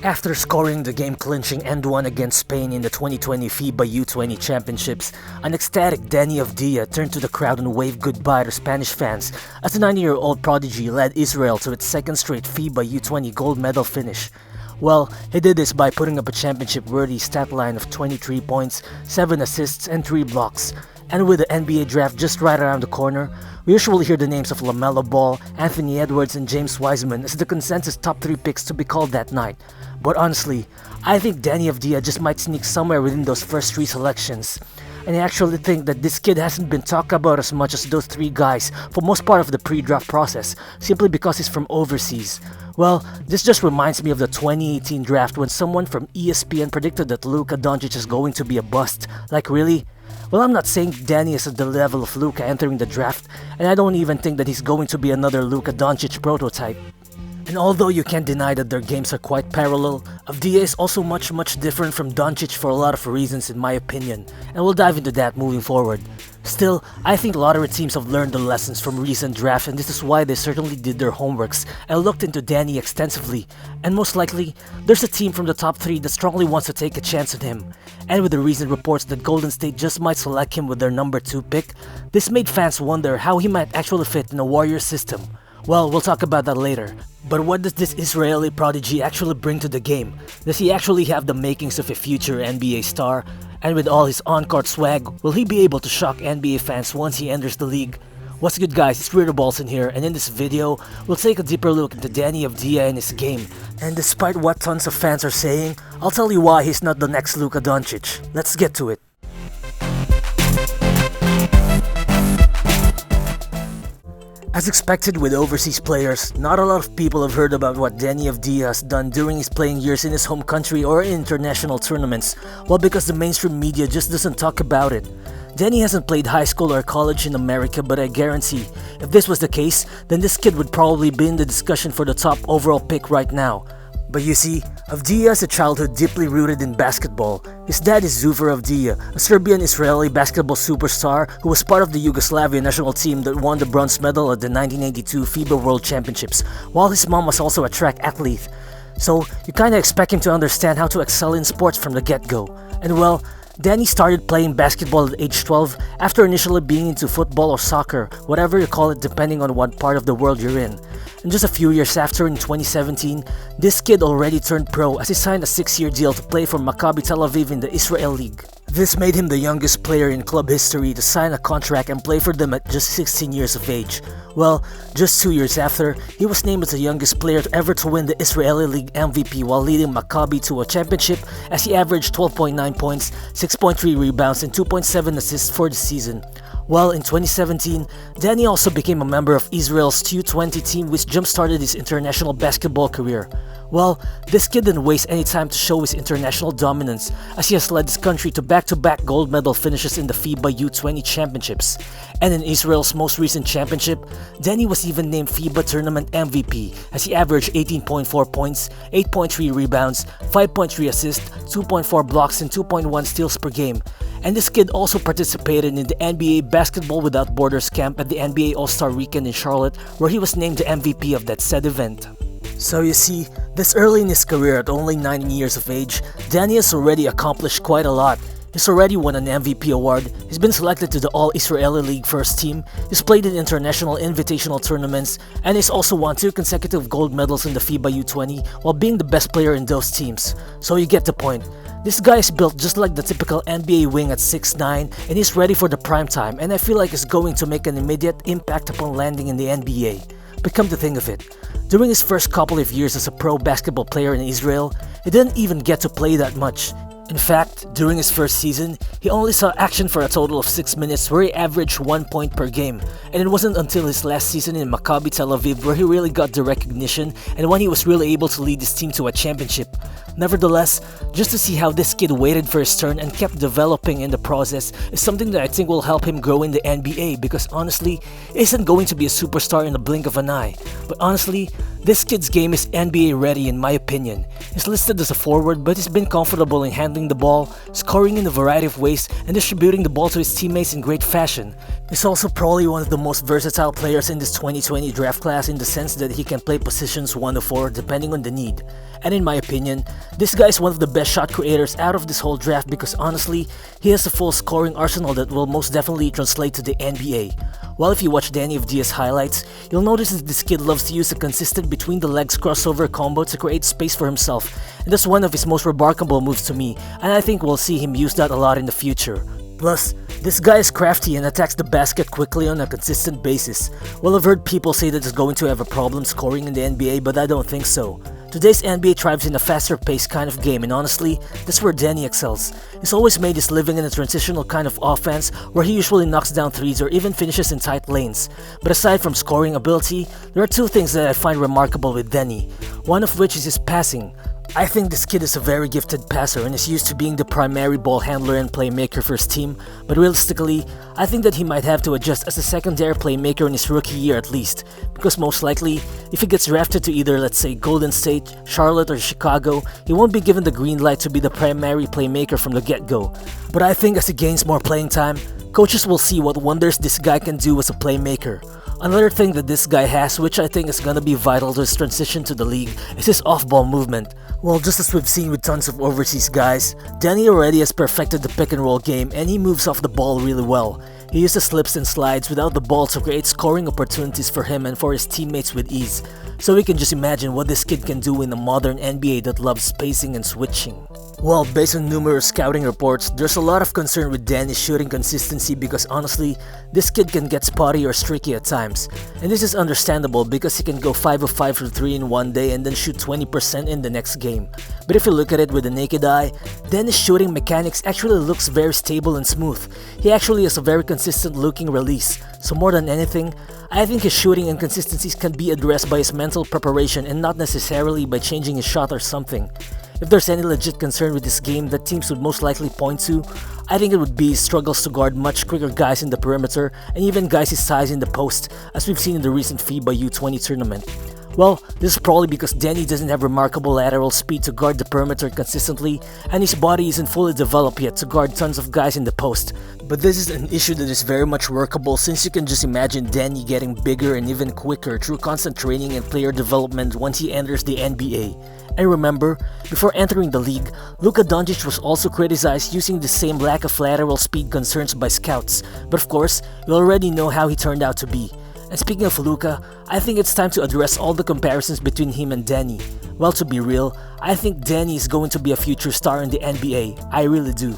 After scoring the game-clinching end-one against Spain in the 2020 FIBA U20 Championships, an ecstatic Deni Avdija turned to the crowd and waved goodbye to Spanish fans as the 90-year-old prodigy led Israel to its second straight FIBA U20 gold medal finish. Well, he did this by putting up a championship-worthy stat line of 23 points, 7 assists, and 3 blocks. And with the NBA draft just right around the corner, we usually hear the names of LaMelo Ball, Anthony Edwards, and James Wiseman as the consensus top 3 picks to be called that night. But honestly, I think Deni Avdija just might sneak somewhere within those first 3 selections. And I actually think that this kid hasn't been talked about as much as those 3 guys for most part of the pre-draft process, simply because he's from overseas. Well, this just reminds me of the 2018 draft when someone from ESPN predicted that Luka Doncic is going to be a bust. Like, really? Well, I'm not saying Deni is at the level of Luka entering the draft, and I don't even think that he's going to be another Luka Doncic prototype. And although you can't deny that their games are quite parallel, Avdija is also much different from Doncic for a lot of reasons in my opinion, and we'll dive into that moving forward. Still, I think lottery teams have learned the lessons from recent drafts, and this is why they certainly did their homeworks and looked into Deni extensively, and most likely, there's a team from the top 3 that strongly wants to take a chance on him. And with the recent reports that Golden State just might select him with their number 2 pick, this made fans wonder how he might actually fit in a Warriors system. Well, we'll talk about that later. But what does this Israeli prodigy actually bring to the game? Does he actually have the makings of a future NBA star? And with all his on-court swag, will he be able to shock NBA fans once he enters the league? What's good guys, it's Riro Creer here, and in this video, we'll take a deeper look into Deni Avdija and his game. And despite what tons of fans are saying, I'll tell you why he's not the next Luka Doncic. Let's get to it. As expected with overseas players, not a lot of people have heard about what Deni Avdija has done during his playing years in his home country or in international tournaments, well, because the mainstream media just doesn't talk about it. Deni hasn't played high school or college in America, but I guarantee, if this was the case, then this kid would probably be in the discussion for the top overall pick right now. But you see, Avdija has a childhood deeply rooted in basketball. His dad is Zufar Avdija, a Serbian-Israeli basketball superstar who was part of the Yugoslavia national team that won the bronze medal at the 1982 FIBA World Championships, while his mom was also a track athlete. So, you kinda expect him to understand how to excel in sports from the get-go. And well, Deni started playing basketball at age 12 after initially being into football or soccer, whatever you call it depending on what part of the world you're in. And just a few years after, in 2017, this kid already turned pro as he signed a 6-year deal to play for Maccabi Tel Aviv in the Israel League. This made him the youngest player in club history to sign a contract and play for them at just 16 years of age. Well, just 2 years after, he was named as the youngest player ever to win the Israeli League MVP while leading Maccabi to a championship as he averaged 12.9 points, 6.3 rebounds, and 2.7 assists for the season. Well, in 2017, Deni also became a member of Israel's U20 team, which jump-started his international basketball career. Well, this kid didn't waste any time to show his international dominance, as he has led his country to back-to-back gold medal finishes in the FIBA U20 Championships. And in Israel's most recent championship, Deni was even named FIBA Tournament MVP, as he averaged 18.4 points, 8.3 rebounds, 5.3 assists, 2.4 blocks, and 2.1 steals per game. And this kid also participated in the NBA Basketball Without Borders camp at the NBA All-Star Weekend in Charlotte, where he was named the MVP of that said event. So you see, this early in his career at only 19 years of age, Deni has already accomplished quite a lot. He's already won an MVP award, he's been selected to the All-Israeli League first team, he's played in international invitational tournaments, and he's also won 2 consecutive gold medals in the FIBA U20 while being the best player in those teams. So you get the point. This guy is built just like the typical NBA wing at 6'9", and he's ready for the prime time, and I feel like he's going to make an immediate impact upon landing in the NBA. But come to think of it, during his first couple of years as a pro basketball player in Israel, he didn't even get to play that much. In fact, during his first season, he only saw action for a total of 6 minutes where he averaged 1 point per game, and it wasn't until his last season in Maccabi Tel Aviv where he really got the recognition and when he was really able to lead his team to a championship. Nevertheless, just to see how this kid waited for his turn and kept developing in the process is something that I think will help him grow in the NBA, because honestly, he isn't going to be a superstar in the blink of an eye. But honestly, this kid's game is NBA ready in my opinion. He's listed as a forward, but he's been comfortable in handling the ball, scoring in a variety of ways, and distributing the ball to his teammates in great fashion. He's also probably one of the most versatile players in this 2020 draft class in the sense that he can play positions 1 to 4 depending on the need. And in my opinion, This guy is one of the best shot creators out of this whole draft because honestly, he has a full scoring arsenal that will most definitely translate to the NBA. While if you watch Deni Avdija's highlights, you'll notice that this kid loves to use a consistent between the legs crossover combo to create space for himself, and that's one of his most remarkable moves to me, and I think we'll see him use that a lot in the future. Plus, this guy is crafty and attacks the basket quickly on a consistent basis. Well, I've heard people say that he's going to have a problem scoring in the NBA, but I don't think so. Today's NBA thrives in a faster paced kind of game, and honestly, that's where Deni excels. He's always made his living in a transitional kind of offense where he usually knocks down threes or even finishes in tight lanes. But aside from scoring ability, there are two things that I find remarkable with Deni, one of which is his passing. I think this kid is a very gifted passer and is used to being the primary ball handler and playmaker for his team, but realistically, I think that he might have to adjust as a secondary playmaker in his rookie year at least, because most likely, if he gets drafted to either let's say Golden State, Charlotte or Chicago, he won't be given the green light to be the primary playmaker from the get-go. But I think as he gains more playing time, coaches will see what wonders this guy can do as a playmaker. Another thing that this guy has, which I think is gonna be vital to his transition to the league, is his off-ball movement. Well, just as we've seen with tons of overseas guys, Deni already has perfected the pick-and-roll game and he moves off the ball really well. He uses slips and slides without the ball to create scoring opportunities for him and for his teammates with ease. So we can just imagine what this kid can do in a modern NBA that loves spacing and switching. Well, based on numerous scouting reports, there's a lot of concern with Deni's shooting consistency because honestly, this kid can get spotty or streaky at times. And this is understandable because he can go 5 of 5 from 3 in one day and then shoot 20% in the next game. But if you look at it with the naked eye, Deni's shooting mechanics actually looks very stable and smooth. He actually has a very consistent looking release. So more than anything, I think his shooting inconsistencies can be addressed by his mental preparation and not necessarily by changing his shot or something. If there's any legit concern with this game that teams would most likely point to, I think it would be his struggles to guard much quicker guys in the perimeter and even guys his size in the post, as we've seen in the recent FIBA U20 tournament. Well, this is probably because Deni doesn't have remarkable lateral speed to guard the perimeter consistently, and his body isn't fully developed yet to guard tons of guys in the post. But this is an issue that is very much workable since you can just imagine Deni getting bigger and even quicker through constant training and player development once he enters the NBA. And remember, before entering the league, Luka Doncic was also criticized using the same lack of lateral speed concerns by scouts, but of course, you already know how he turned out to be. And speaking of Luka, I think it's time to address all the comparisons between him and Deni. Well, to be real, I think Deni is going to be a future star in the NBA, I really do.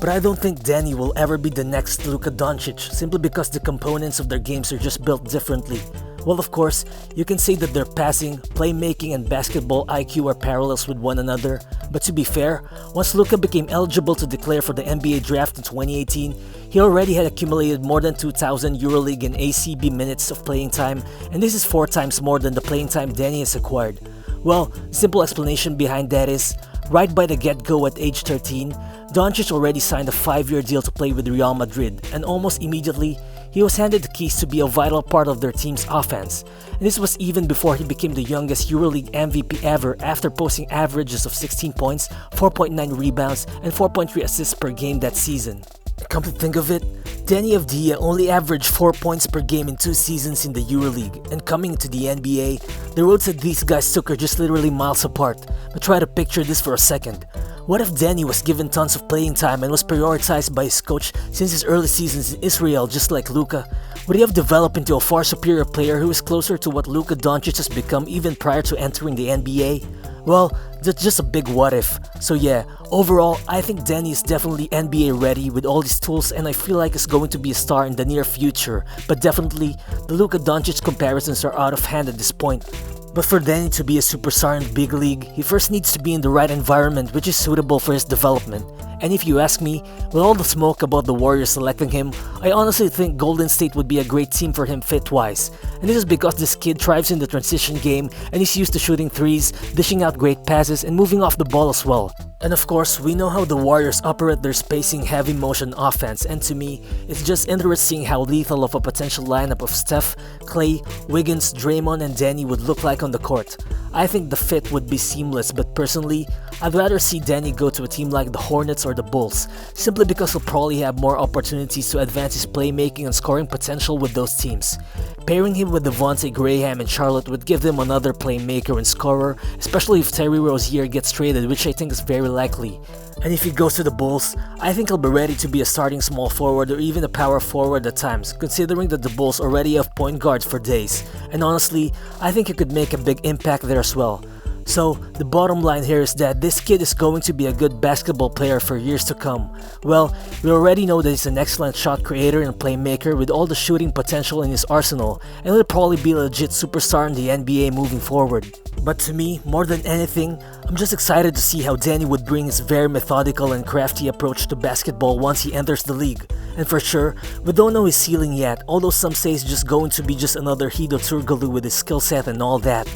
But I don't think Deni will ever be the next Luka Doncic simply because the components of their games are just built differently. Well, of course, you can say that their passing, playmaking, and basketball IQ are parallels with one another, but to be fair, once Luka became eligible to declare for the NBA draft in 2018, he already had accumulated more than 2,000 EuroLeague and ACB minutes of playing time, and this is 4 times more than the playing time Deni has acquired. Well, the simple explanation behind that is, right by the get-go at age 13, Doncic already signed a 5-year deal to play with Real Madrid, and almost immediately, he was handed the keys to be a vital part of their team's offense. And this was even before he became the youngest EuroLeague MVP ever after posting averages of 16 points, 4.9 rebounds, and 4.3 assists per game that season. Come to think of it, Deni Avdija only averaged 4 points per game in 2 seasons in the EuroLeague, and coming into the NBA, the roads that these guys took are just literally miles apart. But try to picture this for a second. What if Deni was given tons of playing time and was prioritized by his coach since his early seasons in Israel just like Luka? Would he have developed into a far superior player who is closer to what Luka Doncic has become even prior to entering the NBA? Well, that's just a big what if. So yeah, overall, I think Deni is definitely NBA ready with all these tools and I feel like he's going to be a star in the near future. But definitely, the Luka Doncic comparisons are out of hand at this point. But for Deni to be a superstar in the big league, he first needs to be in the right environment which is suitable for his development. And if you ask me, with all the smoke about the Warriors selecting him, I honestly think Golden State would be a great team for him fit-wise. And this is because this kid thrives in the transition game and he's used to shooting threes, dishing out great passes, and moving off the ball as well. And of course, we know how the Warriors operate their spacing heavy motion offense, and to me, it's just interesting how lethal of a potential lineup of Steph, Klay, Wiggins, Draymond, and Deni would look like on the court. I think the fit would be seamless, but personally, I'd rather see Deni go to a team like the Hornets or the Bulls, simply because he'll probably have more opportunities to advance his playmaking and scoring potential with those teams. Pairing him with Devontae Graham in Charlotte would give them another playmaker and scorer, especially if Terry Rozier gets traded, which I think is very likely. And if he goes to the Bulls, I think he'll be ready to be a starting small forward or even a power forward at times, considering that the Bulls already have point guards for days. And honestly, I think he could make a big impact there as well. So, the bottom line here is that this kid is going to be a good basketball player for years to come. Well, we already know that he's an excellent shot creator and playmaker with all the shooting potential in his arsenal, and he'll probably be a legit superstar in the NBA moving forward. But to me, more than anything, I'm just excited to see how Deni would bring his very methodical and crafty approach to basketball once he enters the league. And for sure, we don't know his ceiling yet, although some say he's just going to be just another Hedo Turkoglu with his skill set and all that.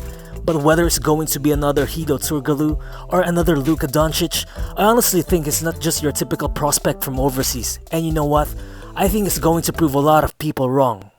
But whether it's going to be another Hedo Turkoglu or another Luka Doncic, I honestly think it's not just your typical prospect from overseas. And you know what? I think it's going to prove a lot of people wrong.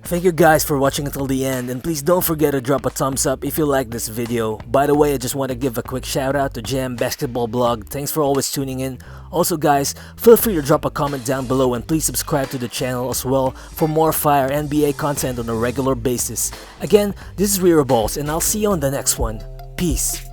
Thank you guys for watching until the end, and please don't forget to drop a thumbs up if you like this video. By the way, I just want to give a quick shout out to Jam Basketball Blog. Thanks for always tuning in. Also guys, feel free to drop a comment down below and please subscribe to the channel as well for more fire NBA content on a regular basis. Again, this is Riro Balls and I'll see you on the next one. Peace.